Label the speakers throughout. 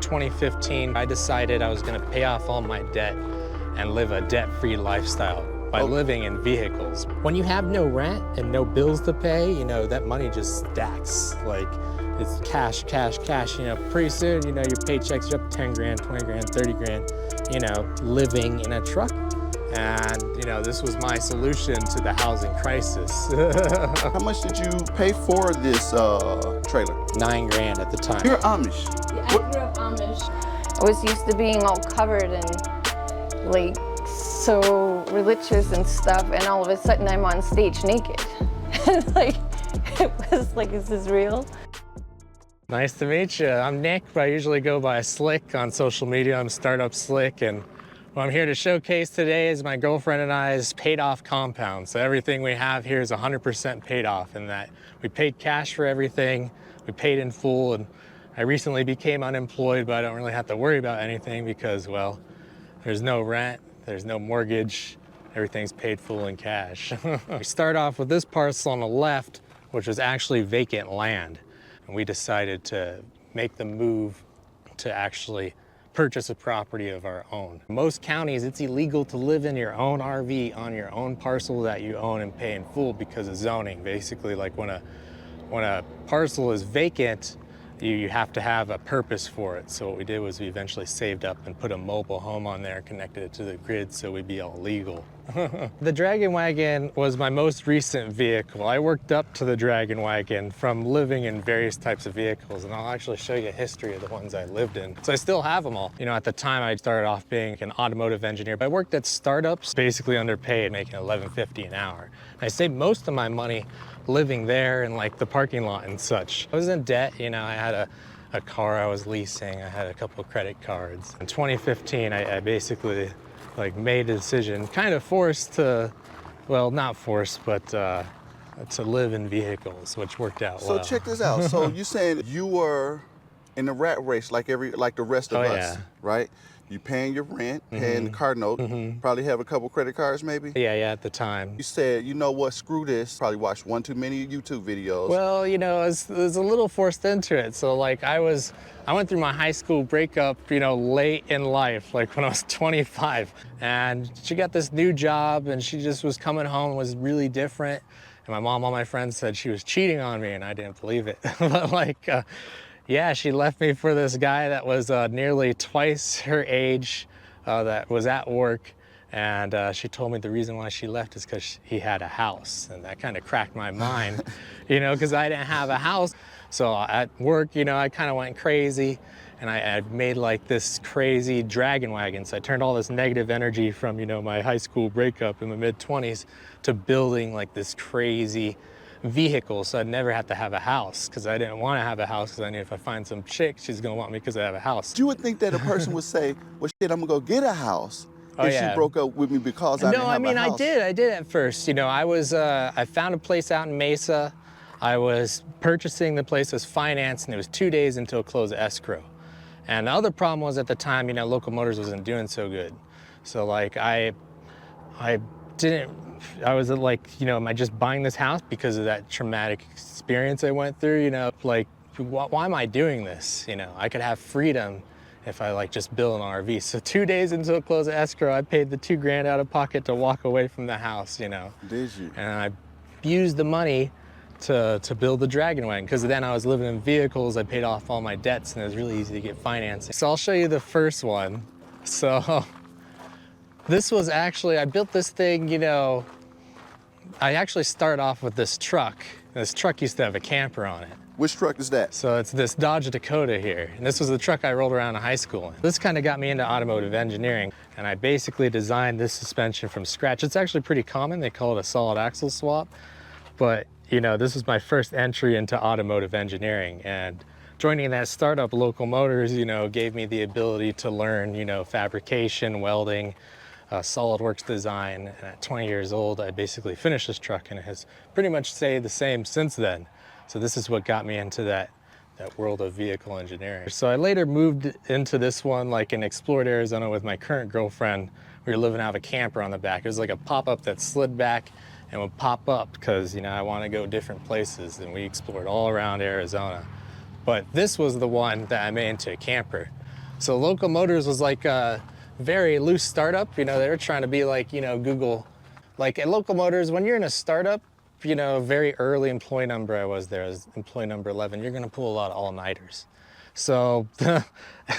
Speaker 1: 2015, I decided I was gonna pay off all my debt and live a debt-free lifestyle by living in vehicles. When you have no rent and no bills to pay, you know, that money just stacks. Like, it's cash, cash, cash. You know, pretty soon, you know, your paychecks are up 10 grand, 20 grand, 30 grand, you know, living in a truck. And, you know, this was my solution to the housing crisis.
Speaker 2: How much did you pay for this trailer?
Speaker 1: 9 grand at the time.
Speaker 2: You're Amish.
Speaker 3: Yeah, I grew up Amish. I was used to being all covered and like so religious and stuff, and all of a sudden I'm on stage naked. Like, it was like, is this real?
Speaker 1: Nice to meet you. I'm Nick, but I usually go by Slick on social media. I'm Startup Slick, and what I'm here to showcase today is my girlfriend and I's paid off compound. So everything we have here is 100% paid off, in that we paid cash for everything, we paid in full, and I recently became unemployed, but I don't really have to worry about anything because, well, there's no rent, there's no mortgage, everything's paid full in cash. We start off with this parcel on the left, which was actually vacant land. And we decided to make the move to actually purchase a property of our own. In most counties, it's illegal to live in your own RV on your own parcel that you own and pay in full because of zoning. Basically, like when a parcel is vacant, you have to have a purpose for it. So what we did was we eventually saved up and put a mobile home on there, connected it to the grid so we'd be all legal. The Dragon Wagon was my most recent vehicle. I worked up to the Dragon Wagon from living in various types of vehicles, and I'll actually show you a history of the ones I lived in. So I still have them all. You know, at the time I started off being an automotive engineer, but I worked at startups, basically underpaid, making $11.50 an hour. And I saved most of my money living there in like the parking lot and such. I was in debt, you know, I had a car I was leasing, I had a couple of credit cards. In 2015, I basically like made a decision, kind of forced to, well, not forced, but to live in vehicles, which worked out well.
Speaker 2: So check this out. So you saying you were in the rat race like the rest of us,
Speaker 1: yeah.
Speaker 2: right? You paying your rent, paying the car note, probably have a couple credit cards maybe?
Speaker 1: Yeah, at the time.
Speaker 2: You said, you know what, screw this. Probably watched one too many YouTube videos.
Speaker 1: Well, you know, I was a little forced into it. So like I went through my high school breakup, you know, late in life, like when I was 25. And she got this new job and she just was coming home, was really different. And my mom, all my friends said she was cheating on me and I didn't believe it. But like, yeah, she left me for this guy that was nearly twice her age, that was at work. And she told me the reason why she left is because he had a house. And that kind of cracked my mind, you know, because I didn't have a house. So at work, you know, I kind of went crazy. And I made like this crazy Dragon Wagon. So I turned all this negative energy from, you know, my high school breakup in my mid-20s to building like this crazy vehicle, so I'd never have to have a house, because I didn't want to have a house, because I knew if I find some chick, she's gonna want me because I have a house.
Speaker 2: You would think that a person would say, well, shit, I'm gonna go get a house if
Speaker 1: yeah.
Speaker 2: she broke up with me because I didn't have a house.
Speaker 1: No, I mean, I did at first. You know, I found a place out in Mesa. I was purchasing the place, was financed, and it was 2 days until close of escrow. And the other problem was at the time, you know, Local Motors wasn't doing so good. So like I was like, you know, am I just buying this house because of that traumatic experience I went through? You know, like, why am I doing this? You know, I could have freedom if I like just build an RV. So 2 days until close of escrow, I paid the 2 grand out of pocket to walk away from the house, you know.
Speaker 2: Did you?
Speaker 1: And I used the money to build the Dragon Wagon, because then I was living in vehicles, I paid off all my debts, and it was really easy to get financing. So I'll show you the first one. So this was actually, I built this thing, you know, I actually started off with this truck. This truck used to have a camper on it.
Speaker 2: Which truck is that?
Speaker 1: So it's this Dodge Dakota here. And this was the truck I rolled around in high school in. This kind of got me into automotive engineering. And I basically designed this suspension from scratch. It's actually pretty common. They call it a solid axle swap. But, you know, this was my first entry into automotive engineering. And joining that startup, Local Motors, you know, gave me the ability to learn, you know, fabrication, welding, SolidWorks design. And at 20 years old, I basically finished this truck, and it has pretty much stayed the same since then. So this is what got me into that world of vehicle engineering. So I later moved into this one, like in explored Arizona with my current girlfriend. We were living out of a camper on the back. It was like a pop-up that slid back and would pop up because, you know, I want to go different places, and we explored all around Arizona. But this was the one that I made into a camper. So Local Motors was like a very loose startup. You know, they were trying to be like, you know, Google. Like at Local Motors, when you're in a startup, you know, very early employee number I was there, as employee number 11, you're gonna pull a lot of all-nighters. So,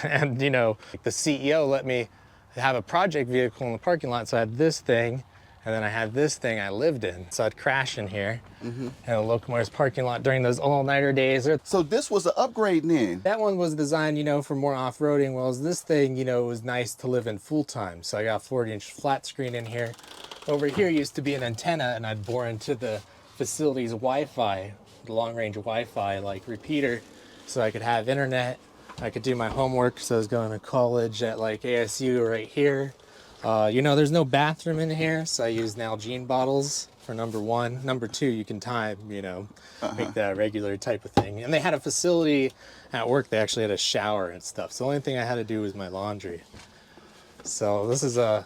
Speaker 1: and you know, the CEO let me have a project vehicle in the parking lot. So I had this thing, and then I had this thing I lived in. So I'd crash in here in a Local Motors parking lot during those all-nighter days.
Speaker 2: So this was an upgrade then?
Speaker 1: That one was designed, you know, for more off-roading, whereas this thing, you know, was nice to live in full-time. So I got a 40-inch flat screen in here. Over here used to be an antenna, and I'd bore into the facility's Wi-Fi, the long-range Wi-Fi, like repeater, so I could have internet. I could do my homework, so I was going to college at like ASU right here. You know, there's no bathroom in here, so I use Nalgene bottles for number one. Number two, you can time, you know, make that a regular type of thing. And they had a facility at work, they actually had a shower and stuff. So the only thing I had to do was my laundry. So this is a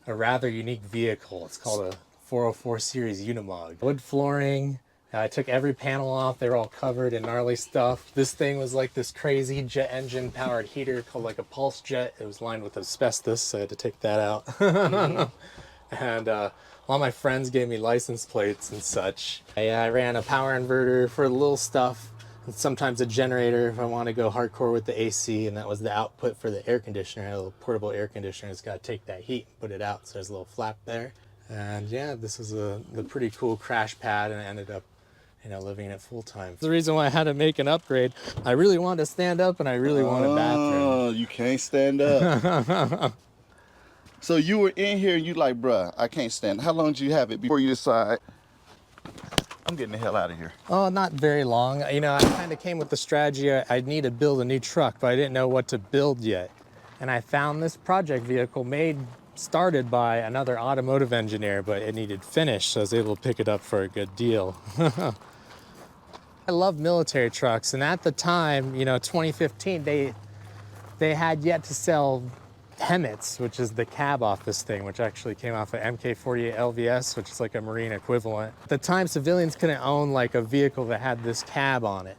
Speaker 1: rather unique vehicle. It's called a 404 series Unimog. Wood flooring. I took every panel off. They were all covered in gnarly stuff. This thing was like this crazy jet engine powered heater called like a pulse jet. It was lined with asbestos, so I had to take that out. And all my friends gave me license plates and such. I ran a power inverter for the little stuff, and sometimes a generator if I want to go hardcore with the AC, and that was the output for the air conditioner. I had a little portable air conditioner. It's got to take that heat and put it out, so there's a little flap there. And yeah, this is the pretty cool crash pad, and I ended up, you know, living in it full time. The reason why I had to make an upgrade, I really wanted to stand up, and I really wanted a bathroom.
Speaker 2: Oh, you can't stand up. So you were in here and you like, bruh, I can't stand. How long did you have it before you decide, I'm getting the hell out of here?
Speaker 1: Oh, not very long. You know, I kind of came with the strategy I need to build a new truck, but I didn't know what to build yet. And I found this project vehicle started by another automotive engineer, but it needed finished, so I was able to pick it up for a good deal. I love military trucks, and at the time, you know, 2015, they had yet to sell Hemmets, which is the cab off this thing, which actually came off of MK48 LVS, which is like a Marine equivalent. At the time, civilians couldn't own like a vehicle that had this cab on it.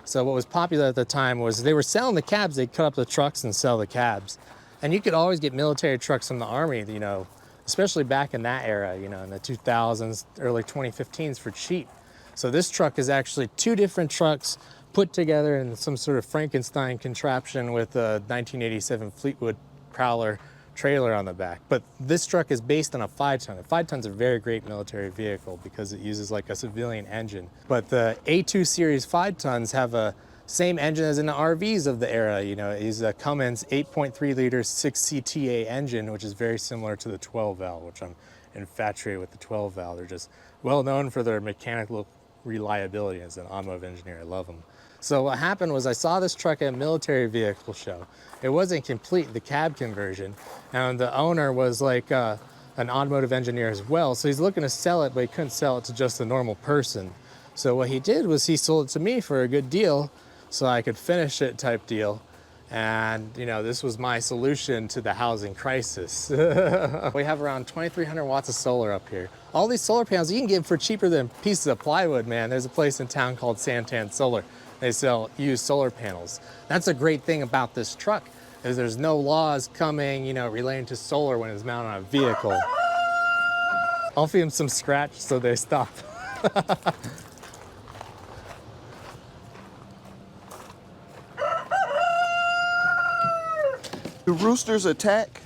Speaker 1: So what was popular at the time was they were selling the cabs, they'd cut up the trucks and sell the cabs. And you could always get military trucks from the Army, you know, especially back in that era, you know, in the 2000s, early 2015s for cheap. So this truck is actually two different trucks put together in some sort of Frankenstein contraption with a 1987 Fleetwood Prowler trailer on the back. But this truck is based on a 5-ton. A 5-ton's a very great military vehicle because it uses like a civilian engine. But the A2 series 5-tons have a same engine as in the RVs of the era. You know, it uses a Cummins 8.3 liter 6CTA engine, which is very similar to the 12 valve, which I'm infatuated with the 12 valve. They're just well known for their mechanical reliability. As an automotive engineer, I love them. So what happened was I saw this truck at a military vehicle show. It wasn't complete, the cab conversion, and the owner was like an automotive engineer as well, so he's looking to sell it, but he couldn't sell it to just a normal person. So what he did was he sold it to me for a good deal, so I could finish it type deal. And you know, this was my solution to the housing crisis. We have around 2,300 watts of solar up here. All these solar panels you can get for cheaper than pieces of plywood, man. There's a place in town called Santenello Solar. They sell used solar panels. That's a great thing about this truck, is there's no laws coming, you know, relating to solar when it's mounted on a vehicle. I'll feed them some scratch so they stop.
Speaker 2: Do roosters attack?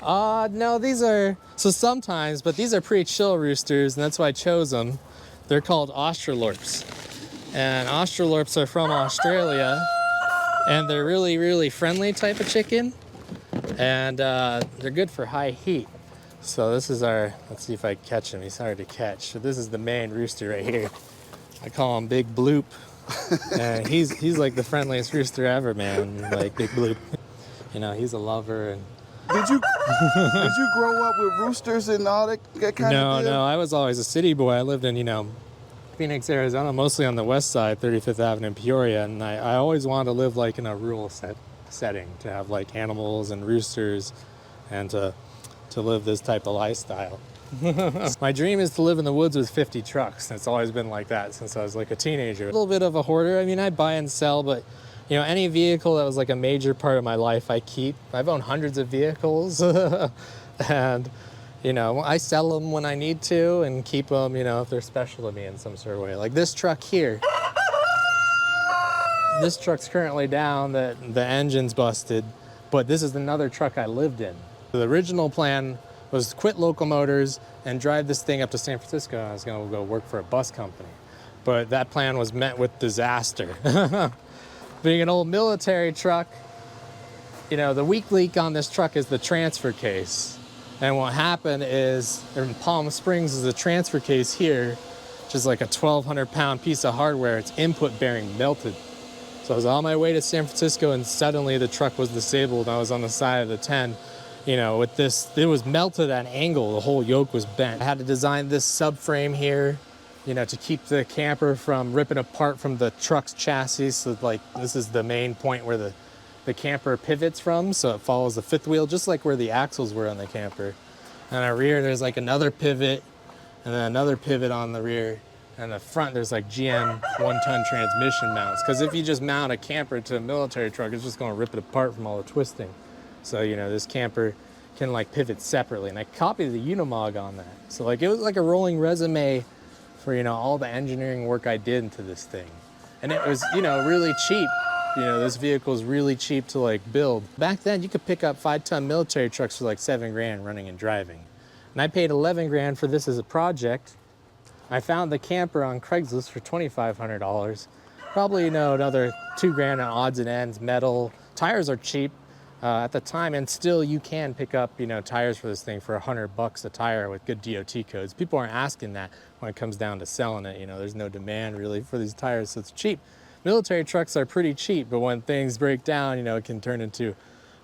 Speaker 1: No, these are, so sometimes, but these are pretty chill roosters, and that's why I chose them. They're called Australorps. And Australorps are from Australia, and they're really, really friendly type of chicken, and they're good for high heat. So this is our, let's see if I catch him. He's hard to catch. So this is the main rooster right here. I call him Big Bloop, and he's like the friendliest rooster ever, man. Like Big Bloop. You know, he's a lover. And
Speaker 2: Did you grow up with roosters and all that kind of deal?
Speaker 1: No, I was always a city boy. I lived in, you know, Phoenix, Arizona, mostly on the west side, 35th Avenue in Peoria, and I always wanted to live like in a rural setting, to have like animals and roosters, and to live this type of lifestyle. My dream is to live in the woods with 50 trucks. It's always been like that since I was like a teenager. A little bit of a hoarder. I mean, I buy and sell, but You know, any vehicle that was like a major part of my life, I keep. I've owned hundreds of vehicles, and you know, I sell them when I need to and keep them, you know, if they're special to me in some sort of way. Like this truck here. This truck's currently down, the engine's busted, but this is another truck I lived in. The original plan was to quit Local Motors and drive this thing up to San Francisco. I was gonna go work for a bus company, but that plan was met with disaster. Being an old military truck, you know, the weak leak on this truck is the transfer case. And what happened is, in Palm Springs is the transfer case here, which is like a 1,200 pound piece of hardware. Its input bearing melted. So I was on my way to San Francisco and suddenly the truck was disabled. I was on the side of the 10, you know, with this, it was melted at an angle. The whole yoke was bent. I had to design this subframe here, you know, to keep the camper from ripping apart from the truck's chassis. So like, this is the main point where the camper pivots from. So it follows the fifth wheel, just like where the axles were on the camper. And our rear, there's like another pivot and then another pivot on the rear. And the front, there's like GM 1-ton transmission mounts. Because if you just mount a camper to a military truck, it's just going to rip it apart from all the twisting. So, you know, this camper can like pivot separately. And I copied the Unimog on that. So like, it was like a rolling resume for, you know, all the engineering work I did into this thing. And it was, you know, really cheap. You know, this vehicle is really cheap to like build. Back then, you could pick up 5-ton military trucks for like $7,000 running and driving. And I paid $11,000 for this as a project. I found the camper on Craigslist for $2,500. Probably, you know, another $2,000 on odds and ends, metal. Tires are cheap at the time, and still you can pick up, you know, tires for this thing for $100 a tire with good DOT codes. People aren't asking that when it comes down to selling it. You know, there's no demand really for these tires, so it's cheap. Military trucks are pretty cheap, but when things break down, you know, it can turn into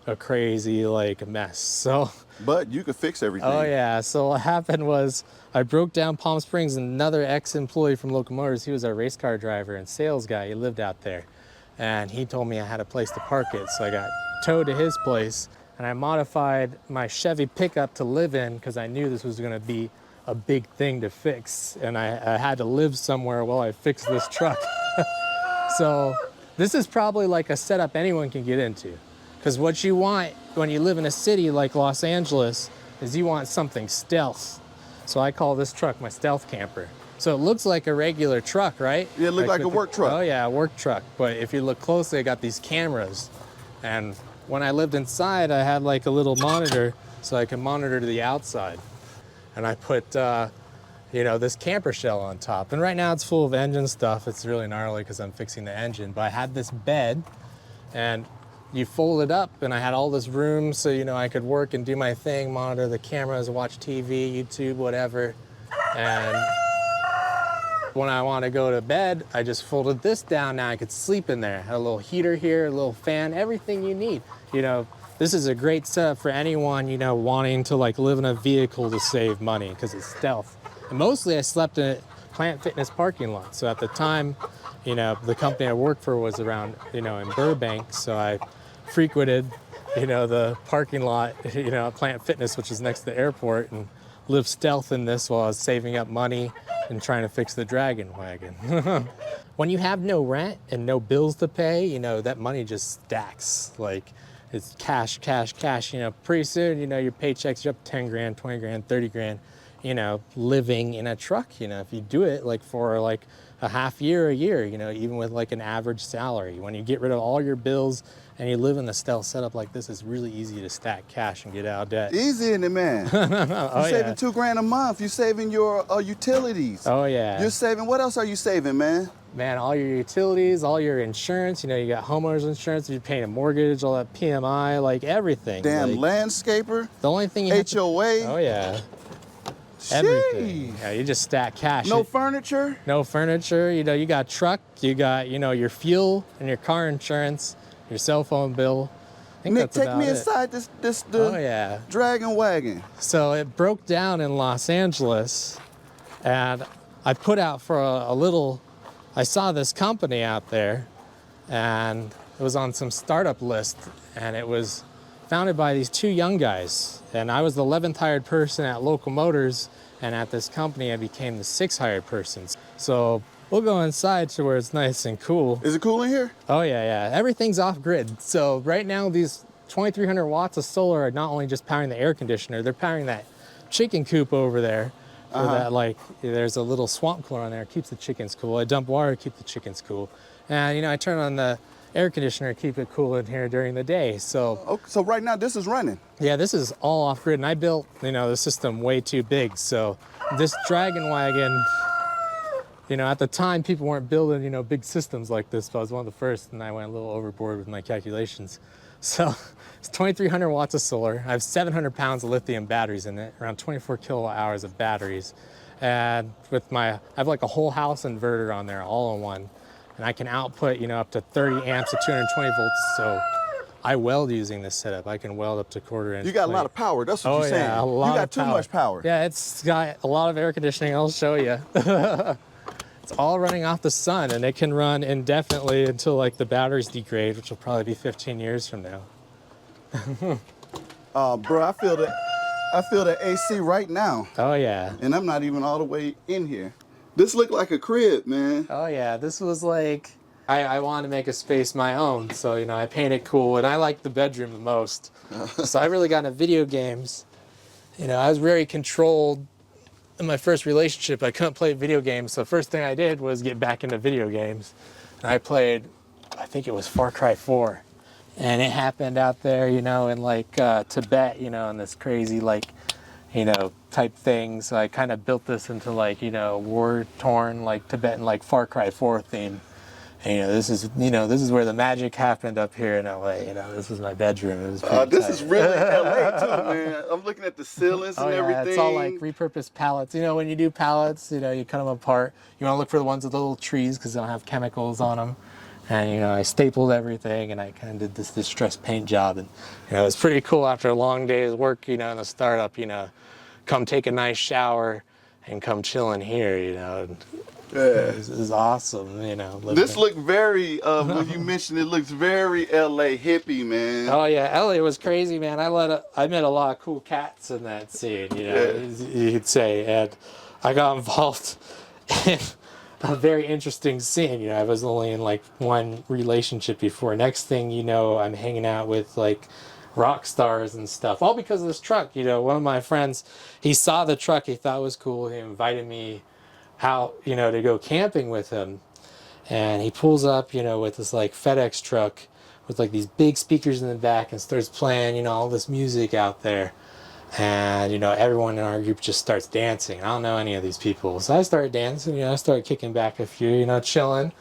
Speaker 1: a crazy like mess. So
Speaker 2: but you could fix everything.
Speaker 1: Oh yeah, so what happened was I broke down Palm Springs, and another ex-employee from Local Motors, he was a race car driver and sales guy, he lived out there, and he told me I had a place to park it. So I got towed to his place, and I modified my Chevy pickup to live in because I knew this was going to be a big thing to fix, and I had to live somewhere while I fixed this truck. So this is probably like a setup anyone can get into. Because what you want when you live in a city like Los Angeles is you want something stealth. So I call this truck my stealth camper. So it looks like a regular truck, right?
Speaker 2: Yeah, it looks like a work truck.
Speaker 1: Oh yeah, a work truck. But if you look closely, I got these cameras. And when I lived inside, I had like a little monitor so I can monitor to the outside. And I put, you know, this camper shell on top. And right now it's full of engine stuff. It's really gnarly because I'm fixing the engine. But I had this bed, and you fold it up, and I had all this room so, you know, I could work and do my thing, monitor the cameras, watch TV, YouTube, whatever. And when I want to go to bed, I just folded this down. Now I could sleep in there. Had a little heater here, a little fan, everything you need. You know, this is a great setup for anyone, you know, wanting to like live in a vehicle to save money because it's stealth. And mostly I slept in a Plant Fitness parking lot. So at the time, you know, the company I worked for was around, you know, in Burbank. So I frequented, you know, the parking lot, you know, at Plant Fitness, which is next to the airport, and lived stealth in this while I was saving up money and trying to fix the Dragon wagon. When you have no rent and no bills to pay, you know, that money just stacks. Like, it's cash, cash, cash. You know, pretty soon, you know, your paychecks are up 10 grand, 20 grand, 30 grand, you know, living in a truck. You know, if you do it like for like a half year, a year, you know, even with like an average salary, when you get rid of all your bills and you live in a stealth setup like this, it's really easy to stack cash and get out of debt.
Speaker 2: Easy in it, man.
Speaker 1: Oh,
Speaker 2: You're saving $2,000 a month. You're saving your utilities.
Speaker 1: Oh yeah.
Speaker 2: You're saving, what else are you saving, man?
Speaker 1: Man, all your utilities, all your insurance, you know, you got homeowners insurance, you're paying a mortgage, all that PMI, like everything.
Speaker 2: Damn
Speaker 1: like,
Speaker 2: landscaper.
Speaker 1: The only thing you have
Speaker 2: HOA.
Speaker 1: Oh yeah.
Speaker 2: Sheesh.
Speaker 1: Everything. Yeah, you just stack cash.
Speaker 2: No furniture?
Speaker 1: No furniture. You know, you got truck, you got, you know, your fuel and your car insurance, your cell phone bill. I think
Speaker 2: Nick,
Speaker 1: that's
Speaker 2: take
Speaker 1: about
Speaker 2: me
Speaker 1: it.
Speaker 2: inside the
Speaker 1: Oh yeah.
Speaker 2: Dragon wagon.
Speaker 1: So it broke down in Los Angeles, and I put out for a little, I saw this company out there, and it was on some startup list, and it was founded by these two young guys. And I was the 11th hired person at Local Motors, and at this company I became the 6th hired person. So we'll go inside to where it's nice and cool.
Speaker 2: Is it cool in here?
Speaker 1: Oh yeah, yeah. Everything's off grid. So right now these 2,300 watts of solar are not only just powering the air conditioner, they're powering that chicken coop over there. For that, like, there's a little swamp cooler on there, it keeps the chickens cool. I dump water to keep the chickens cool. And you know, I turn on the air conditioner to keep it cool in here during the day. So
Speaker 2: Okay, so right now this is running.
Speaker 1: yeah, this is all off grid, and I built, you know, the system way too big. So this Dragon Wagon, you know, at the time people weren't building, you know, big systems like this, but I was one of the first, and I went a little overboard with my calculations. So it's 2,300 watts of solar. I have 700 pounds of lithium batteries in it, around 24 kilowatt hours of batteries. And with I have like a whole house inverter on there all in one. And I can output, you know, up to 30 amps at 220 volts. So I weld using this setup. I can weld up to quarter-inch
Speaker 2: You got
Speaker 1: plate.
Speaker 2: a lot of power. That's what
Speaker 1: Oh
Speaker 2: you're saying.
Speaker 1: yeah, a lot
Speaker 2: You got
Speaker 1: of
Speaker 2: too
Speaker 1: power.
Speaker 2: much power.
Speaker 1: Yeah, it's got a lot of air conditioning. I'll show you. It's all running off the sun, and it can run indefinitely until like the batteries degrade, which will probably be 15 years from now.
Speaker 2: Bro, I feel the AC right now,
Speaker 1: Oh yeah.
Speaker 2: and I'm not even all the way in here. This looked like a crib, man.
Speaker 1: Oh yeah, this was like, I wanted to make a space my own, so you know, I painted cool, and I like the bedroom the most. So I really got into video games. You know, I was very controlled in my first relationship. I couldn't play video games, so first thing I did was get back into video games. And I played, I think it was Far Cry 4. And it happened out there, you know, in like Tibet, you know, in this crazy like, you know, type thing. So I kind of built this into like, you know, war-torn like Tibetan like Far Cry 4 theme. And, you know, this is where the magic happened up here in LA. You know, this was my bedroom. It was pretty
Speaker 2: This
Speaker 1: tight.
Speaker 2: is really LA too, man. I'm looking at the ceilings
Speaker 1: Oh
Speaker 2: and
Speaker 1: yeah,
Speaker 2: everything.
Speaker 1: it's all like repurposed pallets. You know, when you do pallets, you know, you cut them apart. You want to look for the ones with the little trees because they don't have chemicals on them. And you know, I stapled everything, and I kind of did this distress paint job, and you know, it was pretty cool after a long day's work. You know, in the startup, you know, come take a nice shower and come chill in here. You know, and
Speaker 2: Yeah.
Speaker 1: it was awesome. You know, living
Speaker 2: This
Speaker 1: there.
Speaker 2: looked very, when you mentioned it, looks very LA hippie, man.
Speaker 1: Oh yeah, LA was crazy, man. I met a lot of cool cats in that scene, you know, you could say, and I got involved in a very interesting scene. You know, I was only in like one relationship before. Next thing you know, I'm hanging out with like rock stars and stuff, all because of this truck. You know, one of my friends, he saw the truck, he thought it was cool, he invited me out, you know, to go camping with him. And he pulls up, you know, with this like FedEx truck with like these big speakers in the back and starts playing, you know, all this music out there. And, you know, everyone in our group just starts dancing. I don't know any of these people. So I started dancing, you know, I started kicking back a few, you know, chilling. You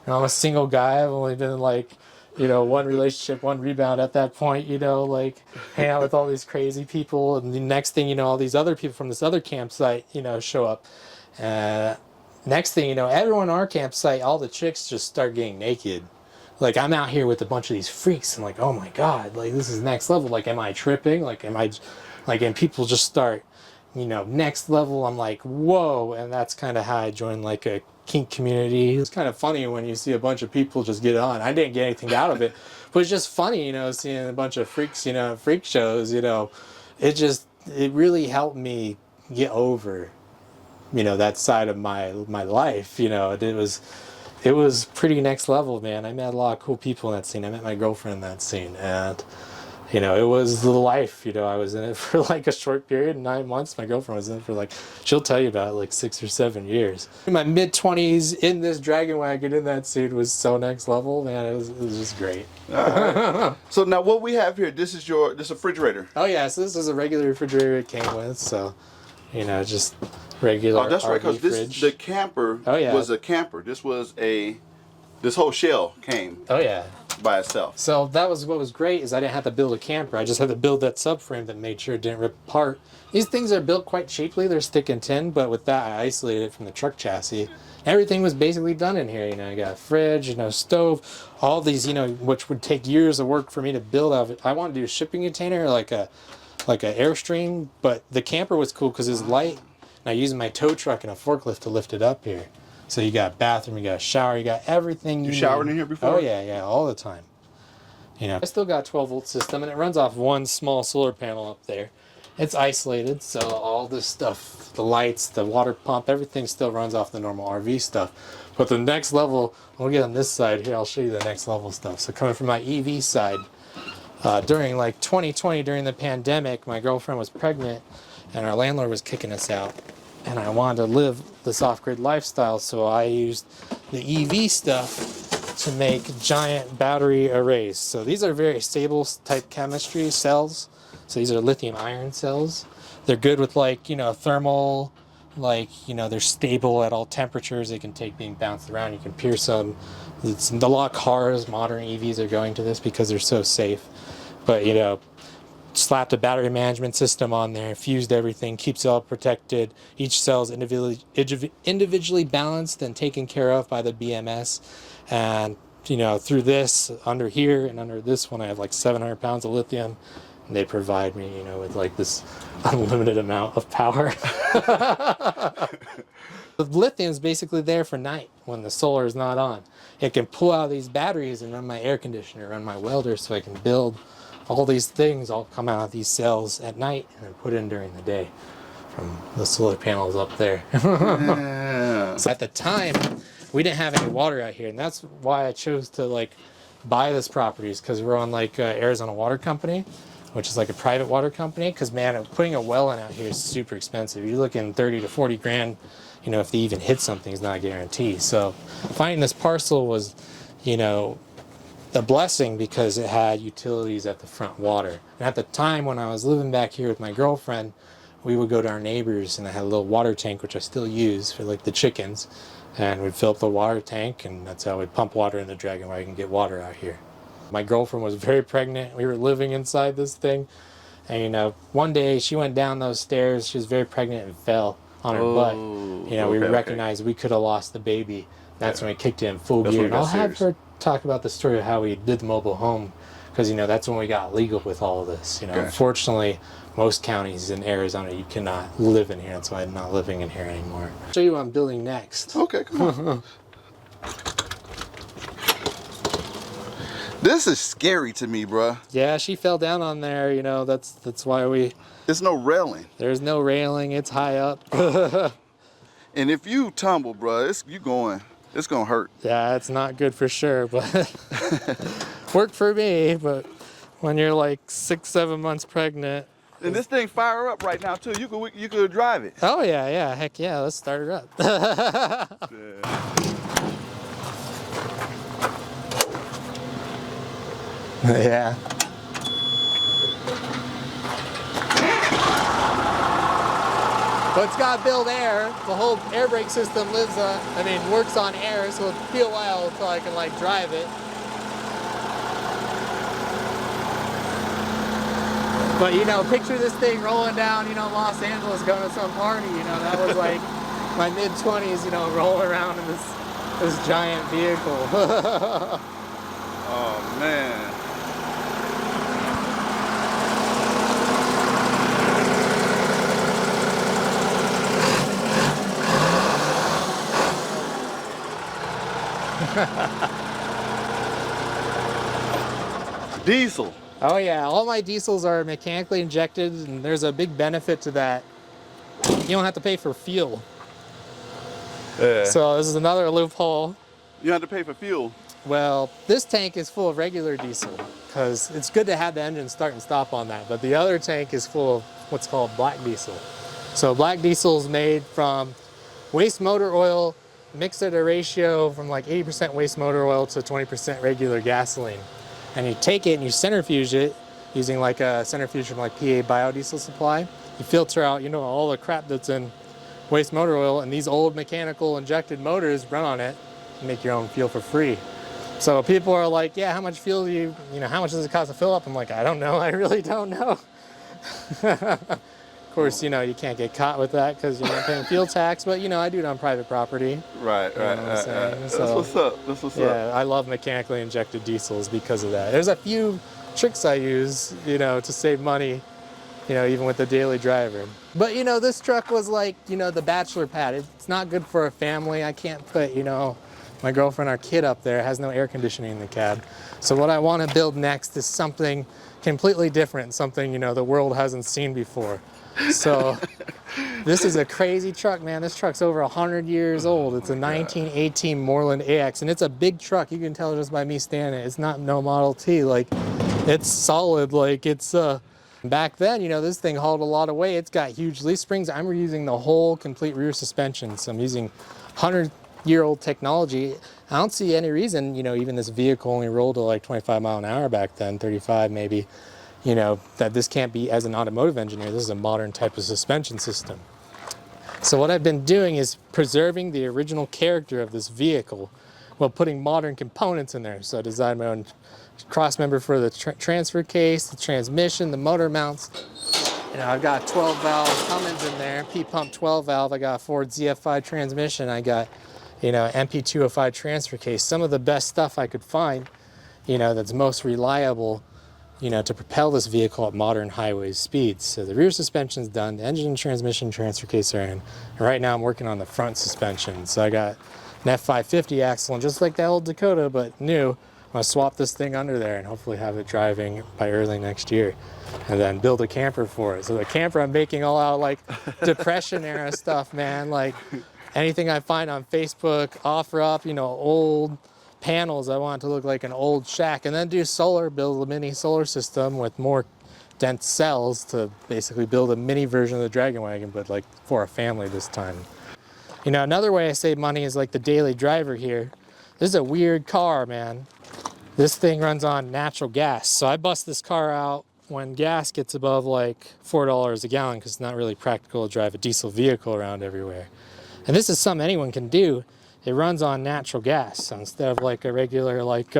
Speaker 1: know, I'm a single guy. I've only been in like, you know, one relationship, one rebound at that point, you know, like hang out with all these crazy people. And the next thing, you know, all these other people from this other campsite, you know, show up. Next thing you know, everyone in our campsite, all the chicks just start getting naked. Like, I'm out here with a bunch of these freaks. I'm like, oh my God, like, this is next level. Like, am I tripping? Like, and people just start, you know, next level. I'm like, whoa. And that's kind of how I joined, like, a kink community. It's kind of funny when you see a bunch of people just get on. I didn't get anything out of it, but it's just funny, you know, seeing a bunch of freaks, you know, freak shows, you know. It really helped me get over, you know, that side of my life. You know, it was pretty next level, man. I met a lot of cool people in that scene. I met my girlfriend in that scene, and you know, it was the life. You know, I was in it for like a short period, 9 months. My girlfriend was in it for like, she'll tell you about it, like 6 or 7 years. In my mid-20s in this Dragon Wagon in that scene was so next level, man. It was just great.
Speaker 2: So now what we have here, this is a refrigerator.
Speaker 1: Oh yeah, so this is a regular refrigerator it came with. So, you know, just regular.
Speaker 2: Oh, that's right, because
Speaker 1: fridge.
Speaker 2: the camper was a camper. This whole shell came
Speaker 1: Oh yeah.
Speaker 2: by itself.
Speaker 1: So that was what was great, is I didn't have to build a camper. I just had to build that subframe that made sure it didn't rip apart. These things are built quite cheaply. They're stick and tin, but with that I isolated it from the truck chassis. Everything was basically done in here. You know, I got a fridge, you know, stove, all these, you know, which would take years of work for me to build out of it. I wanted to do a shipping container, like a Airstream, but the camper was cool because it's light. And I used my tow truck and a forklift to lift it up here. So you got a bathroom, you got a shower, you got everything you need.
Speaker 2: showered in here before?
Speaker 1: Oh yeah, all the time. You know, I still got a 12-volt system, and it runs off one small solar panel up there. It's isolated, so all this stuff, the lights, the water pump, everything still runs off the normal RV stuff. But the next level, we'll get on this side here, I'll show you the next level stuff. So coming from my EV side, during like 2020, during the pandemic, my girlfriend was pregnant and our landlord was kicking us out. And I wanted to live this off-grid lifestyle, so I used the EV stuff to make giant battery arrays. So these are very stable type chemistry cells. So these are lithium iron cells. They're good with like, you know, thermal, like, you know, they're stable at all temperatures. They can take being bounced around. You can pierce them. It's a lot of cars, modern EVs are going to this because they're so safe. But, you know, slapped a battery management system on there, fused everything, keeps it all protected. Each cell is individually balanced and taken care of by the BMS. And, you know, through this, under here and under this one, I have like 700 pounds of lithium. And they provide me, you know, with like this unlimited amount of power. The lithium is basically there for night when the solar is not on. It can pull out these batteries and run my air conditioner, run my welder, so I can build all these things. All come out of these cells at night and then put in during the day from the solar panels up there.
Speaker 2: Yeah.
Speaker 1: So at the time, we didn't have any water out here, and that's why I chose to like buy this property, is because we're on like Arizona Water Company, which is like a private water company. Because man, putting a well in out here is super expensive. You're looking 30 to 40 grand. You know, if they even hit something, is not a guarantee. So finding this parcel was, you know, a blessing because it had utilities at the front water. And at the time when I was living back here with my girlfriend, we would go to our neighbors, and I had a little water tank, which I still use for like the chickens. And we'd fill up the water tank, and that's how we'd pump water in the Dragon where I can get water out here. My girlfriend was very pregnant. We were living inside this thing. And, you know, one day she went down those stairs. She was very pregnant and fell on her butt. You know, we recognized we could have lost the baby. That's when we kicked it in full gear. And I'll have her talk about the story of how we did the mobile home, because, you know, that's when we got legal with all of this. You know, unfortunately, most counties in Arizona, you cannot live in here. That's why I'm not living in here anymore. I'll show you what I'm building next.
Speaker 2: Okay, come on. This is scary to me, bruh.
Speaker 1: Yeah, she fell down on there. You know, that's why we...
Speaker 2: There's no railing.
Speaker 1: There's no railing. It's high up.
Speaker 2: And if you tumble, bruh, it's gonna hurt.
Speaker 1: Yeah, it's not good for sure, but worked for me. But when you're like 6-7 months pregnant,
Speaker 2: and this thing fire up right now too. You could drive it.
Speaker 1: Oh yeah, heck yeah, let's start her up. Yeah. But it's got to build air. The whole air brake system works on air, so it'll be a while until I can like drive it. But you know, picture this thing rolling down, you know, Los Angeles going to some party, you know, that was like my mid-20s, you know, rolling around in this giant vehicle.
Speaker 2: Oh man. Diesel.
Speaker 1: Oh yeah, all my diesels are mechanically injected, and there's a big benefit to that. You don't have to pay for fuel.
Speaker 2: Yeah.
Speaker 1: So this is another loophole.
Speaker 2: You have to pay for fuel.
Speaker 1: Well, this tank is full of regular diesel because it's good to have the engine start and stop on that, but the other tank is full of what's called black diesel. So black diesel is made from waste motor oil mixed at a ratio from like 80% waste motor oil to 20% regular gasoline. And you take it and you centrifuge it using like a centrifuge from like PA biodiesel supply. You filter out, you know, all the crap that's in waste motor oil, and these old mechanical injected motors run on it and make your own fuel for free. So people are like, yeah, how much fuel do you know, how much does it cost to fill up? I'm like, I don't know, I really don't know. Of course, you know, you can't get caught with that because you're not paying fuel tax, but you know, I do it on private property.
Speaker 2: Right. That's what's up.
Speaker 1: Yeah, I love mechanically injected diesels because of that. There's a few tricks I use, you know, to save money, you know, even with the daily driver. But you know, this truck was like, you know, the bachelor pad. It's not good for a family. I can't put, you know, my girlfriend, our kid up there. It has no air conditioning in the cab. So what I want to build next is something completely different, something, you know, the world hasn't seen before. So This is a crazy truck, man. This truck's over 100 years old. It's a 1918 Moreland AX, and it's a big truck. You can tell just by me standing it. It's not no Model T. Like, it's solid. Like, it's back then, you know, this thing hauled a lot of weight. It's got huge leaf springs. I'm reusing the whole complete rear suspension. So I'm using 100-year-old technology. I don't see any reason, you know, even this vehicle only rolled to like 25 mile an hour back then, 35 maybe, you know, that this can't be, as an automotive engineer, this is a modern type of suspension system. So what I've been doing is preserving the original character of this vehicle while putting modern components in there. So I designed my own cross member for the transfer case, the transmission, the motor mounts. You know, I've got 12 valve Cummins in there, P-pump 12 valve. I got a Ford ZF5 transmission. I got, you know, MP205 transfer case. Some of the best stuff I could find, you know, that's most reliable, you know, to propel this vehicle at modern highway speeds. So the rear suspension's done, the engine and transmission transfer case are in. And right now I'm working on the front suspension. So I got an F550 axle, and just like that old Dakota, but new, I'm gonna swap this thing under there and hopefully have it driving by early next year. And then build a camper for it. So the camper I'm making all out like Depression era stuff, man. Like anything I find on Facebook, offer up, you know, old panels. I want it to look like an old shack, and then do solar, build a mini solar system with more dense cells to basically build a mini version of the Dragon Wagon, but like for a family this time. You know, another way I save money is like the daily driver here. This is a weird car, man. This thing runs on natural gas. So I bust this car out when gas gets above like $4 a gallon, because it's not really practical to drive a diesel vehicle around everywhere. And this is something anyone can do. It runs on natural gas. So instead of like a regular like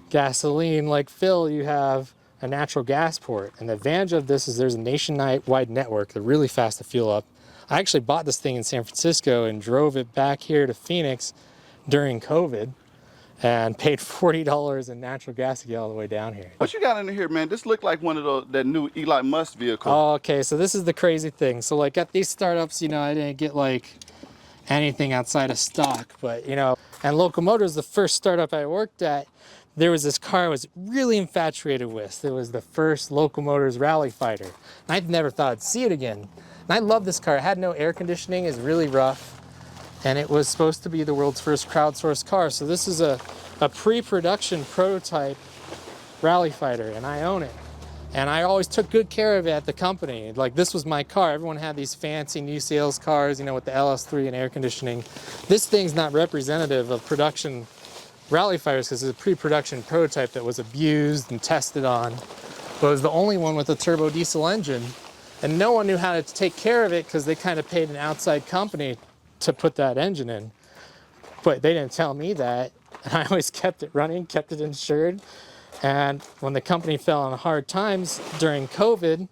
Speaker 1: gasoline like fill, you have a natural gas port. And the advantage of this is there's a nationwide network. They're really fast to fuel up. I actually bought this thing in San Francisco and drove it back here to Phoenix during COVID and paid $40 in natural gas to get all the way down here.
Speaker 2: What you got in here, man? This looked like one of that new Elon Musk vehicle.
Speaker 1: Oh, okay, so this is the crazy thing. So like at these startups, you know, I didn't get like anything outside of stock, but you know, and Locomotives, the first startup I worked at, there was this car I was really infatuated with. It was the first Locomotives Rally Fighter. And I'd never thought I'd see it again. And I love this car. It had no air conditioning, it's really rough. And it was supposed to be the world's first crowdsourced car. So this is a pre-production prototype Rally Fighter, and I own it. And I always took good care of it at the company. Like, this was my car. Everyone had these fancy new sales cars, you know, with the LS3 and air conditioning. This thing's not representative of production Rally Fighters because it's a pre-production prototype that was abused and tested on. But it was the only one with a turbo diesel engine. And no one knew how to take care of it because they kind of paid an outside company to put that engine in. But they didn't tell me that. And I always kept it running, kept it insured. And when the company fell on hard times during COVID,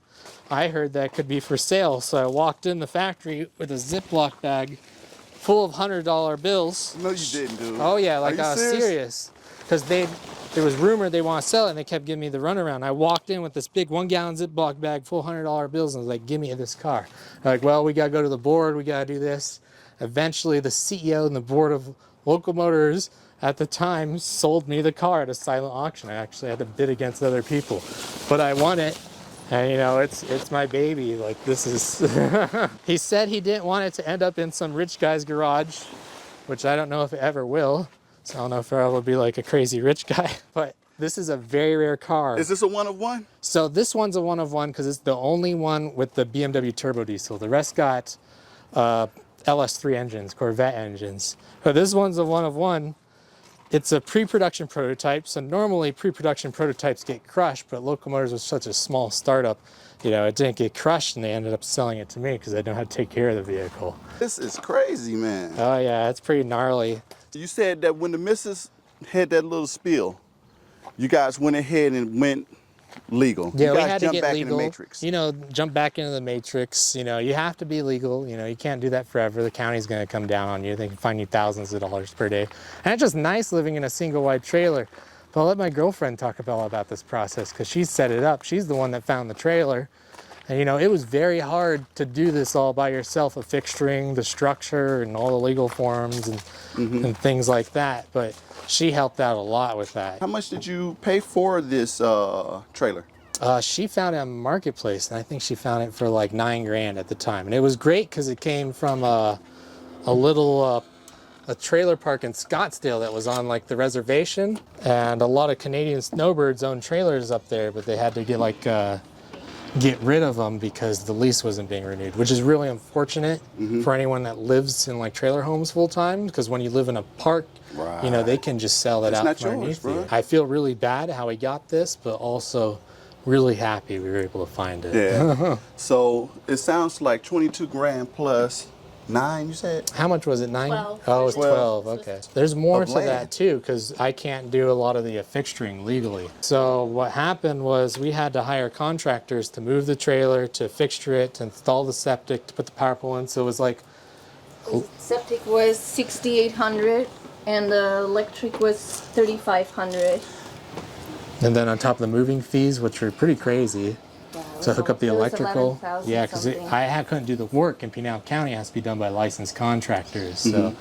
Speaker 1: I heard that it could be for sale. So I walked in the factory with a Ziploc bag full of $100 bills.
Speaker 2: No, you didn't, dude.
Speaker 1: Oh yeah, like I was serious. Because there was rumor they want to sell it, and they kept giving me the runaround. I walked in with this big 1-gallon Ziploc bag full of $100 bills, and I was like, give me this car. They're like, well, we got to go to the board, we got to do this. Eventually, the CEO and the board of Locomotives at the time sold me the car at a silent auction. I actually had to bid against other people, but I won it. And you know, it's my baby. Like, this is, he said he didn't want it to end up in some rich guy's garage, which I don't know if it ever will. So I don't know if I will be like a crazy rich guy, but this is a very rare car.
Speaker 2: Is this a one of one?
Speaker 1: So this one's a one of one because it's the only one with the BMW turbo diesel. The rest got LS3 engines, Corvette engines. But this one's a one of one. It's a pre-production prototype, so normally pre-production prototypes get crushed, but Locomotives was such a small startup, you know, it didn't get crushed, and they ended up selling it to me because they know how to take care of the vehicle.
Speaker 2: This is crazy, man.
Speaker 1: Oh yeah, it's pretty gnarly.
Speaker 2: You said that when the missus had that little spill, you guys went ahead and went legal.
Speaker 1: Yeah,
Speaker 2: you
Speaker 1: we
Speaker 2: guys
Speaker 1: had to
Speaker 2: jumped
Speaker 1: get
Speaker 2: back
Speaker 1: legal.
Speaker 2: in the matrix.
Speaker 1: You know, jump back into the matrix. You know, you have to be legal. You know, you can't do that forever. The county's going to come down on you. They can fine you thousands of dollars per day. And it's just nice living in a single wide trailer. But I'll let my girlfriend talk about this process because she set it up. She's the one that found the trailer. And you know, it was very hard to do this all by yourself, the fixturing, the structure, and all the legal forms and things like that. But she helped out a lot with that.
Speaker 2: How much did you pay for this trailer?
Speaker 1: She found it on Marketplace, and I think she found it for like $9,000 at the time. And it was great because it came from a little a trailer park in Scottsdale that was on like the reservation, and a lot of Canadian snowbirds own trailers up there, but they had to get rid of them because the lease wasn't being renewed, which is really unfortunate for anyone that lives in like trailer homes full time, because when you live in a park, you know, they can just sell it out from underneath you. I feel really bad how we got this, but also really happy we were able to find it.
Speaker 2: Yeah. So it sounds like 22 grand plus 9, you said?
Speaker 1: How much was it? 9?
Speaker 3: 12.
Speaker 1: Oh, it was 12. Okay. There's more
Speaker 2: Of
Speaker 1: to
Speaker 2: land.
Speaker 1: that too, because I can't do a lot of the fixturing legally. So what happened was we had to hire contractors to move the trailer, to fixture it, to install the septic, to put the power pole in. So it was like,
Speaker 3: Septic was 6,800 and the electric was 3,500.
Speaker 1: and then on top of the moving fees, which were pretty crazy, to hook up the
Speaker 3: It was
Speaker 1: electrical.
Speaker 3: 11,000
Speaker 1: Yeah, because
Speaker 3: something.
Speaker 1: I couldn't do the work, and Pinal County has to be done by licensed contractors. So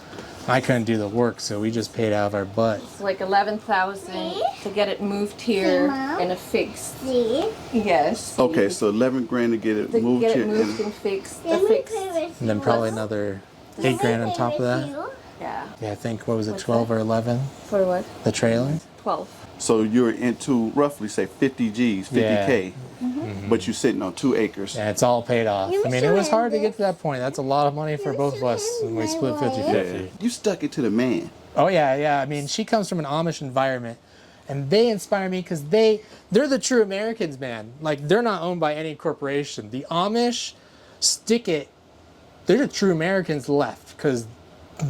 Speaker 1: I couldn't do the work, so we just paid out of our butt.
Speaker 3: It's like 11,000 to get it moved here and affixed. Yes.
Speaker 2: Okay, so 11 grand to get it
Speaker 3: To
Speaker 2: moved
Speaker 3: get
Speaker 2: here.
Speaker 3: it moved and fixed. Affixed.
Speaker 1: And then probably another $8,000 on top of that.
Speaker 3: Yeah.
Speaker 1: Yeah, I think, what was it, 12 or 11?
Speaker 3: For what?
Speaker 1: The trailer?
Speaker 3: 12.
Speaker 2: So you're into roughly, say, 50 G's, 50K, but you're sitting on 2 acres.
Speaker 1: Yeah, it's all paid off. I mean, it was hard to get to that point. That's a lot of money for both of us, and we split 50-50.
Speaker 2: You stuck it to the man.
Speaker 1: Oh, yeah. I mean, she comes from an Amish environment, and they inspire me because they're the true Americans, man. Like, they're not owned by any corporation. The Amish they're the true Americans left, because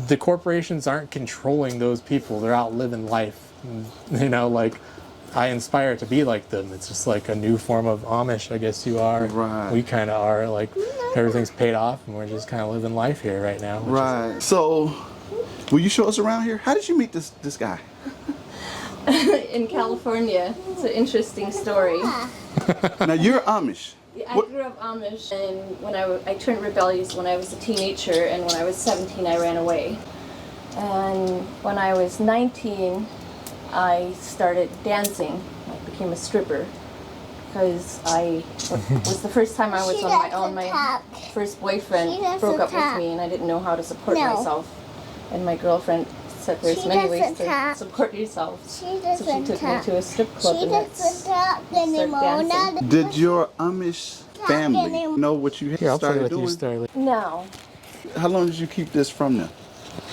Speaker 1: the corporations aren't controlling those people. They're out living life. You know, like, I inspire to be like them. It's just like a new form of Amish, I guess you are.
Speaker 2: Right.
Speaker 1: We kind of are. Like, everything's paid off, and we're just kind of living life here right now.
Speaker 2: Right. So, will you show us around here? How did you meet this guy?
Speaker 3: In California. It's an interesting story.
Speaker 2: Now, you're Amish.
Speaker 3: I grew up Amish, and when I turned rebellious when I was a teenager, and when I was 17 I ran away. And when I was 19 I started dancing. I became a stripper because was the first time I was on my own. My first boyfriend broke up with me and I didn't know how to support myself. And my girlfriend said there's many ways to support yourself. So she took me to a strip club and started dancing.
Speaker 2: Did your Amish family know what you
Speaker 1: Here, I'll play
Speaker 2: started
Speaker 1: with you,
Speaker 2: doing?
Speaker 1: Starly.
Speaker 3: No.
Speaker 2: How long did you keep this from them?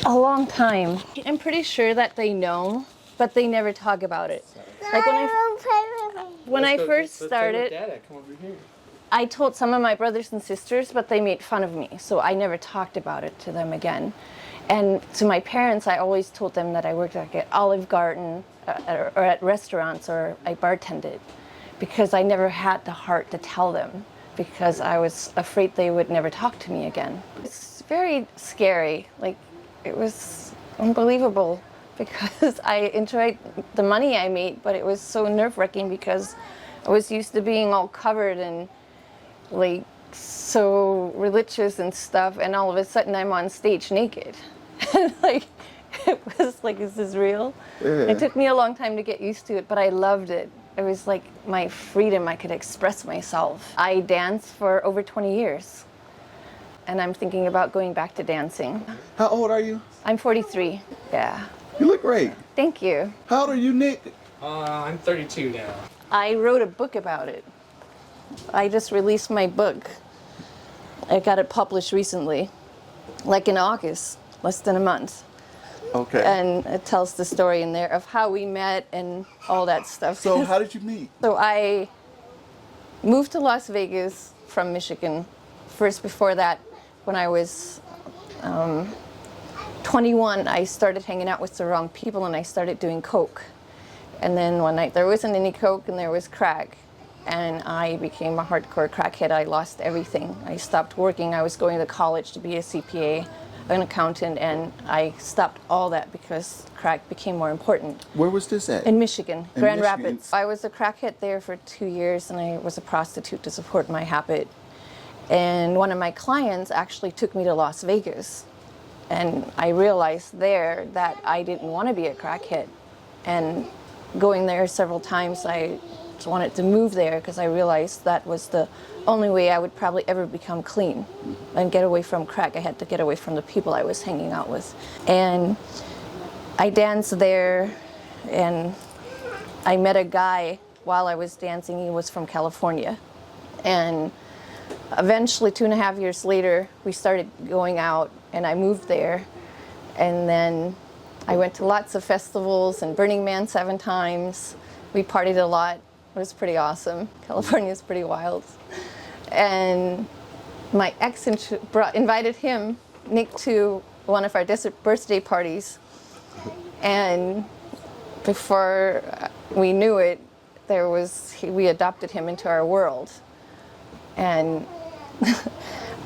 Speaker 3: A long time. I'm pretty sure that they know, but they never talk about it. Like when I first started, I told some of my brothers and sisters, but they made fun of me, so I never talked about it to them again. And to my parents, I always told them that I worked like at Olive Garden or at restaurants, or I bartended, because I never had the heart to tell them, because I was afraid they would never talk to me again. It's very scary. Like, it was unbelievable, because I enjoyed the money I made, but it was so nerve-wracking because I was used to being all covered and like so religious and stuff, and all of a sudden I'm on stage naked. Like, it was like, is this real?
Speaker 2: Yeah.
Speaker 3: It took me a long time to get used to it, but I loved it. It was like my freedom. I could express myself. I danced for over 20 years, and I'm thinking about going back to dancing.
Speaker 2: How old are you?
Speaker 3: I'm 43. Yeah.
Speaker 2: You look great.
Speaker 3: Thank you.
Speaker 2: How old are you, Nick?
Speaker 1: I'm 32 now.
Speaker 3: I wrote a book about it. I just released my book. I got it published recently, like in August, less than a month.
Speaker 2: Okay.
Speaker 3: And it tells the story in there of how we met and all that stuff.
Speaker 2: So how did you meet?
Speaker 3: So I moved to Las Vegas from Michigan. First, before that, when I was 21, I started hanging out with the wrong people and I started doing coke. And then one night there wasn't any coke and there was crack. And I became a hardcore crackhead. I lost everything. I stopped working. I was going to college to be a CPA, an accountant, and I stopped all that because crack became more important.
Speaker 2: Where was this at?
Speaker 3: In Michigan,
Speaker 2: In
Speaker 3: Grand
Speaker 2: Michigan.
Speaker 3: Rapids. I was a crackhead there for 2 years, and I was a prostitute to support my habit. And one of my clients actually took me to Las Vegas. And I realized there that I didn't want to be a crackhead. And going there several times, I wanted to move there because I realized that was the only way I would probably ever become clean and get away from crack. I had to get away from the people I was hanging out with. And I danced there, and I met a guy while I was dancing. He was from California. And eventually, 2.5 years later, we started going out, and I moved there. And then I went to lots of festivals and Burning Man 7 times. We partied a lot. It was pretty awesome. California is pretty wild. And my ex invited him, Nick, to one of our birthday parties. And before we knew it, we adopted him into our world. And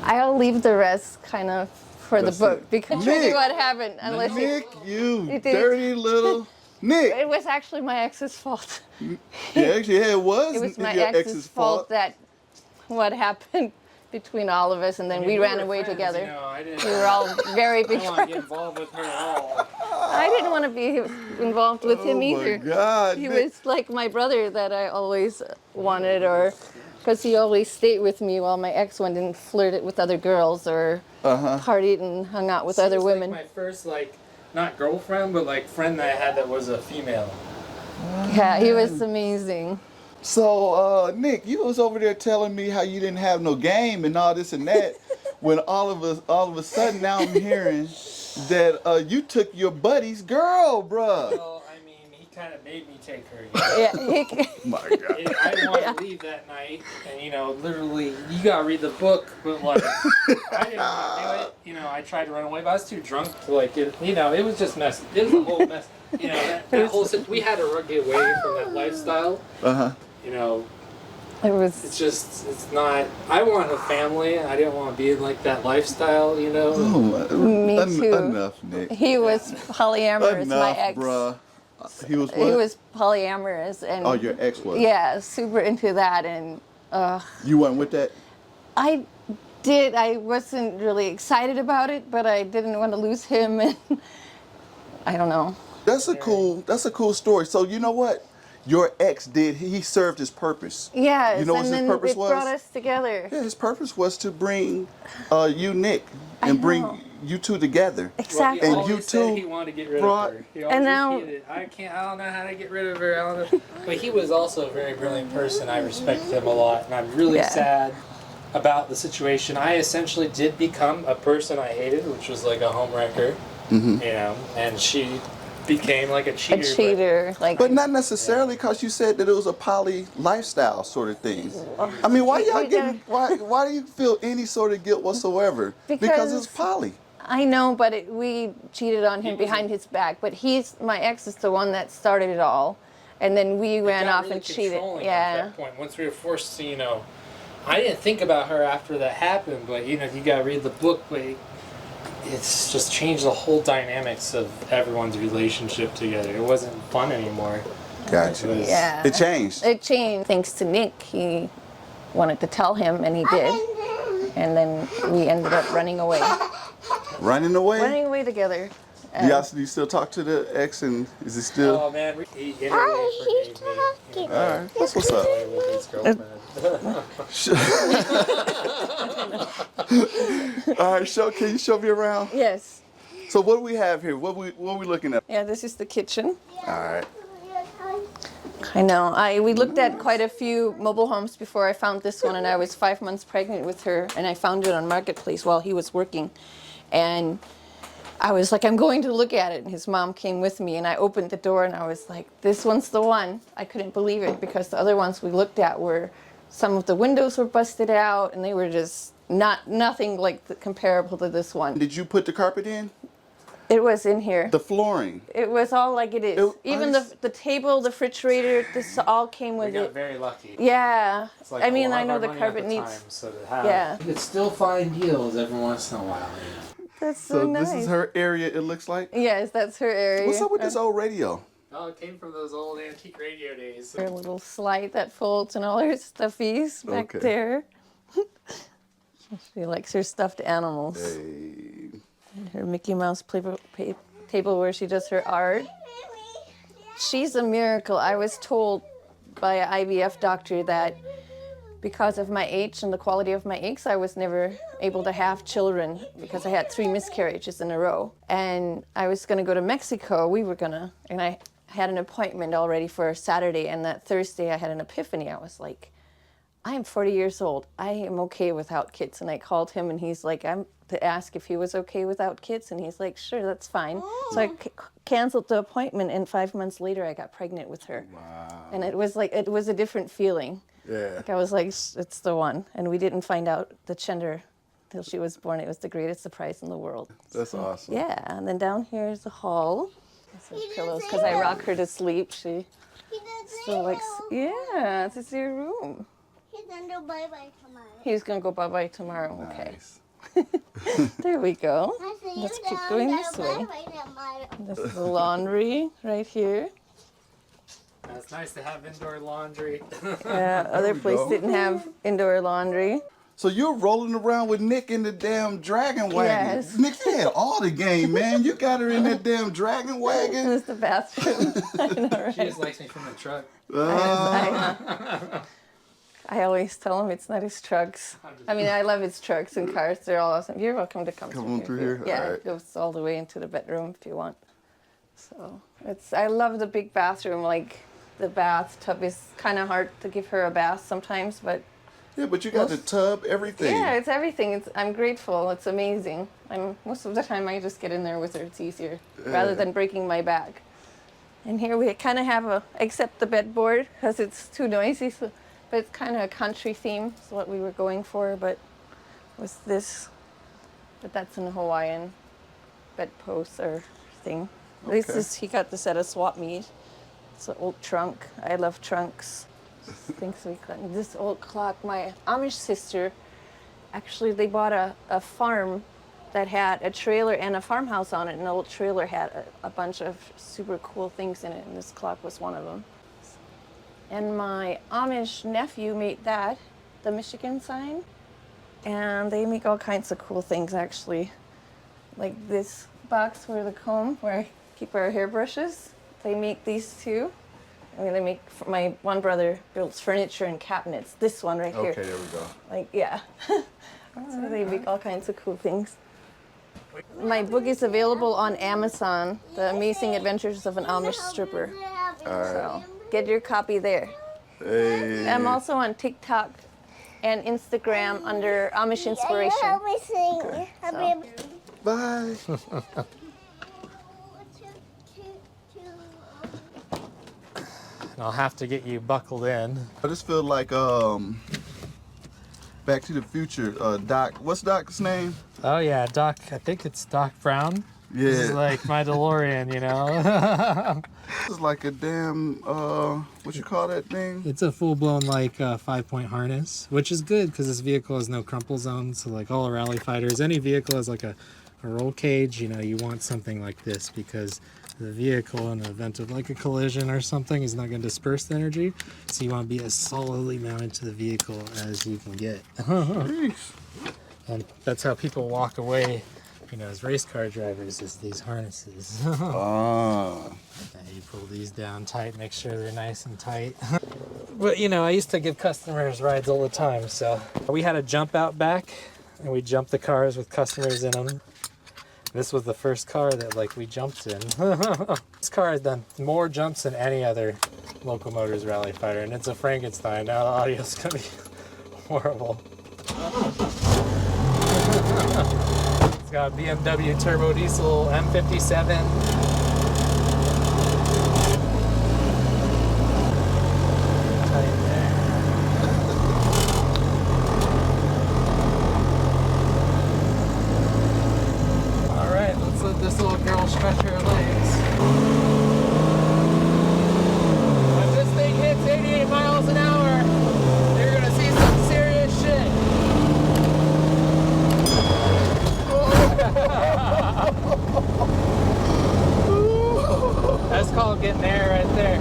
Speaker 3: I'll leave the rest kind of for the book, because really what happened, unless
Speaker 2: Nick, you dirty little Nick.
Speaker 3: It was actually my ex's fault.
Speaker 2: Yeah, it was.
Speaker 3: It was my ex's fault that what happened between all of us, and then we ran away together.
Speaker 1: You know,
Speaker 3: we were all very big
Speaker 1: friends. I didn't want to get involved with her at all.
Speaker 3: I didn't want to be involved with him either.
Speaker 2: Oh my God,
Speaker 3: he
Speaker 2: Nick.
Speaker 3: was like my brother that I always wanted, or because he always stayed with me while my ex went and flirted with other girls or partied and hung out with other women.
Speaker 1: Like my first, not girlfriend, but friend that I had that was a female.
Speaker 3: Yeah, he was amazing.
Speaker 2: So, Nick, you was over there telling me how you didn't have no game and all this and that, when all of a sudden now I'm hearing that you took your buddy's girl, bruh.
Speaker 1: Well, I mean, he kind of made me take her.
Speaker 3: Yeah,
Speaker 2: My God.
Speaker 1: I didn't want to leave that night, and literally, you gotta read the book, but I didn't want to do it. I tried to run away, but I was too drunk to it was just messy. It was a whole mess. That whole we had to get away from that lifestyle. It's not. I want a family. I didn't want to be in that lifestyle.
Speaker 2: Oh,
Speaker 3: me too.
Speaker 2: Enough, Nick.
Speaker 3: He was polyamorous.
Speaker 2: Enough,
Speaker 3: my ex.
Speaker 2: Bruh. He was what?
Speaker 3: He was polyamorous, and
Speaker 2: oh, your ex was.
Speaker 3: Yeah, super into that, and
Speaker 2: you went with that?
Speaker 3: I did. I wasn't really excited about it, but I didn't want to lose him, and I don't know.
Speaker 2: That's a cool story. So you know what? Your ex he served his purpose.
Speaker 3: Yes,
Speaker 2: you know what
Speaker 3: and
Speaker 2: his
Speaker 3: then
Speaker 2: purpose
Speaker 3: it
Speaker 2: was?
Speaker 3: brought us together.
Speaker 2: Yeah, his purpose was to bring you, Nick, and bring you two together.
Speaker 3: Exactly.
Speaker 2: And you two
Speaker 1: he wanted to get rid of her. He
Speaker 3: and now
Speaker 1: repeated, I don't know how to get rid of her. But he was also a very brilliant person. I respect him a lot, and I'm really sad about the situation. I essentially did become a person I hated, which was like a homewrecker, and she became like a cheater.
Speaker 3: A cheater,
Speaker 2: but not necessarily, because you said that it was a poly lifestyle sort of thing. I mean, why why do you feel any sort of guilt whatsoever? Because it's poly.
Speaker 3: I know, but we cheated on him behind his back. But my ex is the one that started it all, and then we ran off and cheated. Yeah.
Speaker 1: At that point, once we were forced to, I didn't think about her after that happened, but you gotta read the book, but it's just changed the whole dynamics of everyone's relationship together. It wasn't fun anymore.
Speaker 2: Gotcha. It changed.
Speaker 3: It changed. Thanks to Nick, he wanted to tell him, and he did. And then we ended up running away.
Speaker 2: Running away?
Speaker 3: Running away together.
Speaker 2: Do you still talk to the ex, and is he still?
Speaker 1: Oh man, he forgave me.
Speaker 2: All right, that's what's up. All right, can you show me around?
Speaker 3: Yes.
Speaker 2: So what do we have here? What are we looking at?
Speaker 3: Yeah, this is the kitchen.
Speaker 2: All right.
Speaker 3: I know. We looked at quite a few mobile homes before I found this one, and I was 5 months pregnant with her, and I found it on Marketplace while he was working. And I was like, I'm going to look at it. And his mom came with me, and I opened the door, and I was like, this one's the one. I couldn't believe it, because the other ones we looked at some of the windows were busted out, and they were just nothing comparable to this one.
Speaker 2: Did you put the carpet in?
Speaker 3: It was in here.
Speaker 2: The flooring.
Speaker 3: It was all like it is. Even the table, the refrigerator, this all came with it.
Speaker 1: We got very lucky.
Speaker 3: Yeah.
Speaker 1: Like
Speaker 3: I mean, I know the carpet needs.
Speaker 1: You could still find deals every once in a while.
Speaker 3: That's so nice.
Speaker 2: This is her area, it looks like?
Speaker 3: Yes, that's her area.
Speaker 2: What's up with this old radio?
Speaker 1: Oh, it came from those old antique radio days.
Speaker 3: Her little slide that folds and all her stuffies back there. She likes her stuffed animals.
Speaker 2: Hey.
Speaker 3: And her Mickey Mouse table where she does her art. She's a miracle. I was told by an IVF doctor that because of my age and the quality of my eggs, I was never able to have children because I had 3 miscarriages in a row. And I was going to go to Mexico. And I had an appointment already for Saturday. And that Thursday I had an epiphany. I was like, I am 40 years old. I am okay without kids. And I called him and he's like, to ask if he was okay without kids. And he's like, sure, that's fine. So I canceled the appointment and 5 months later I got pregnant with her.
Speaker 2: Wow.
Speaker 3: And it was a different feeling.
Speaker 2: Yeah.
Speaker 3: Like I was like, it's the one. And we didn't find out the gender till she was born. It was the greatest surprise in the world.
Speaker 2: That's awesome.
Speaker 3: Yeah, and then down here is the hall. Some pillows, because I rock her to sleep. She still likes, yeah, this is your room.
Speaker 4: He's gonna go bye-bye tomorrow.
Speaker 3: He's going to go bye-bye tomorrow, okay.
Speaker 2: Nice.
Speaker 3: There we go.
Speaker 4: I see
Speaker 3: Let's
Speaker 4: you
Speaker 3: keep
Speaker 4: down
Speaker 3: going
Speaker 4: there
Speaker 3: this way.
Speaker 4: bye-bye tomorrow.
Speaker 3: This is the laundry right here.
Speaker 1: It's nice to have indoor laundry.
Speaker 3: Yeah, other
Speaker 2: we
Speaker 3: place
Speaker 2: go.
Speaker 3: didn't have indoor laundry.
Speaker 2: So you're rolling around with Nick in the damn dragon wagon.
Speaker 3: Yes.
Speaker 2: Nick, you had all the game, man. You got her in that damn dragon
Speaker 3: It
Speaker 2: wagon.
Speaker 3: was the bathroom. I know, right?
Speaker 1: She just likes me from the truck.
Speaker 3: I always tell him it's not his trucks. I mean, I love his trucks and cars. They're all awesome. You're welcome to come
Speaker 2: on through here?
Speaker 3: Yeah,
Speaker 2: All right.
Speaker 3: it goes all the way into the bedroom if you want. So I love the big bathroom. Like the bathtub is kind of hard to give her a bath sometimes, but
Speaker 2: Yeah, but you got the tub, everything.
Speaker 3: yeah, it's everything. I'm grateful. It's amazing. Most of the time I just get in there with her. It's easier rather than breaking my back. And here we kind of have except the bedboard because it's too noisy. So, but it's kind of a country theme. Is what we were going for. But was this? But that's an Hawaiian bedpost or thing. This
Speaker 2: Okay.
Speaker 3: is he got this at a swap meet. It's an old trunk. I love trunks. This old clock. My Amish sister, actually, they bought a farm that had a trailer and a farmhouse on it, and the old trailer had a bunch of super cool things in it, and this clock was one of them. And my Amish nephew made that, the Michigan sign, and they make all kinds of cool things, actually. Like this box for the comb, where I keep our hairbrushes. They make these too. I mean, my one brother builds furniture and cabinets. This one right here.
Speaker 2: Okay, there we go.
Speaker 3: Like, yeah. So they make all kinds of cool things. My book is available on Amazon, The Amazing Adventures of an Amish Stripper. So get your copy there.
Speaker 2: Hey.
Speaker 3: I'm also on TikTok and Instagram under Amish Inspiration.
Speaker 4: Help me sing.
Speaker 3: So.
Speaker 2: Bye.
Speaker 1: I'll have to get you buckled in.
Speaker 2: I just feel like Back to the Future. Doc, what's Doc's name?
Speaker 1: Oh yeah, Doc. I think it's Doc Brown.
Speaker 2: Yeah.
Speaker 1: This is like my DeLorean, you know.
Speaker 2: This is like a damn what you call that thing?
Speaker 1: It's a full-blown like 5-point harness, which is good because this vehicle has no crumple zones. So like all rally fighters, any vehicle has like a roll cage. You know, you want something like this because the vehicle, in the event of like a collision or something, is not going to disperse the energy. So you want to be as solidly mounted to the vehicle as you can get. And that's how people walk away, you know, as race car drivers, is these harnesses.
Speaker 2: Ah.
Speaker 1: And you pull these down tight, make sure they're nice and tight. But you know, I used to give customers rides all the time, so we had a jump out back, and we jumped the cars with customers in them. This was the first car that like we jumped in. This car has done more jumps than any other Local Motors Rally Fighter, and it's a Frankenstein. Now the audio's gonna be horrible. It's got a BMW turbo diesel M57. This little girl stretch her legs. When this thing hits 88 miles an hour, you're gonna see some serious shit. That's called getting air right there.